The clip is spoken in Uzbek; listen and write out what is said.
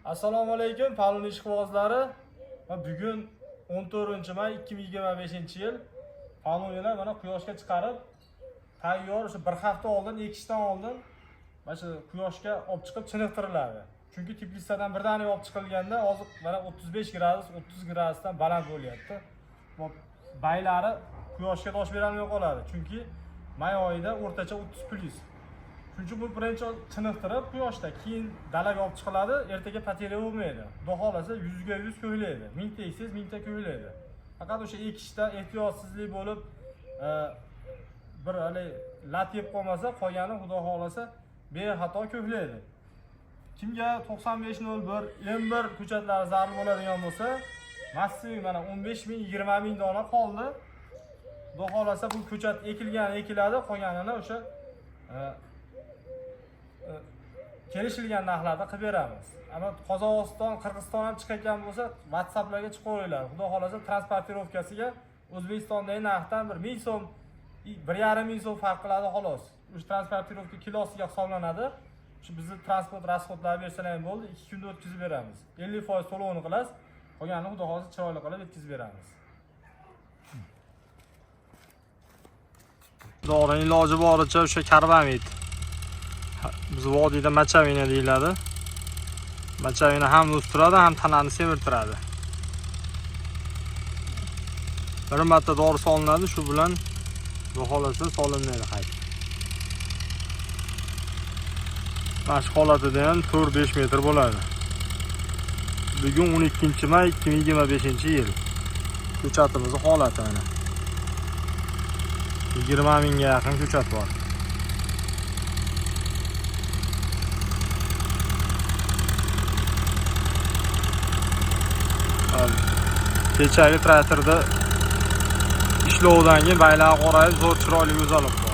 Assalomu alaykum, Palon ishqibozlari. Bugun 14-may 2025-yil. Palonlar mana quyoshga chiqarib, tayyor o'sha bir hafta oldin, ekishdan oldin mana shu quyoshga olib chiqib chiniqtiriladi. Chunki Tbilisidan birdaniga olib chiqilganda hozir mana 35 gradus, 30 gradusdan baland bo'lyapti. Bu baylari quyoshga dosh bera olmay qoladi. Chunki may oyida o'rtacha 30+. Chunki bu birinchi chiniqtirib quyoshda, keyin dalaga olib chiqiladi, ertaga pateriya bo'lmaydi. Xudo xolasa 100% ko'ylaydi. Mingta eksangiz mingta ko'ylaydi. Faqat o'sha ekishda ehtiyotsizlik bo'lib, bir hali lat yeb qolmasa, qolgani xudo xolasa bexato ko'ylaydi. Kimga 9501 M1 ko'chatlari zarur bo'ladigan bo'lsa, massiv mana 15 ming, 20 ming dona qoldi. Xudo xolasa bu ko'chat ekiladi, qolganini o'sha kelishilgan narxlarda qilib beramiz. Ama Qozog'iston, Qirg'iziston ham chiqayotgan bo'lsa, WhatsApplarga chiqaveringlar. Xudo xolasa transportirovkasiga O'zbekistondagi narxdan 1000 so'm, 1,5 ming so'm farq qiladi xolos. O'sha transportirovka kilosiga hisoblanadi. Shu bizni transport rasxodlari bersalar ham bo'ldi, 2 kunda o'tkazib beramiz. 50% to'lovini qilasiz, qolganini xudo xolasa chiroyli qilib yetkazib beramiz. To'g'ri, iloji boricha o'sha karbamid. Biz vodiyda machavina deyiladi. Machavina ham o'stiradi, ham tanani semirtiradi. Bir marta dori solinadi, shu bilan bu holasi solinmaydi qayta. Mashq holatida ham 4-5 metr bo'ladi. Bugun 12-may 2025-yil. Ko'chatimiz holati mana. 20 mingga yaqin ko'chat bor. Kechagi traktorda ishlovdan keyin baylar qorayib zo'r chiroyli go'zal bo'ldi.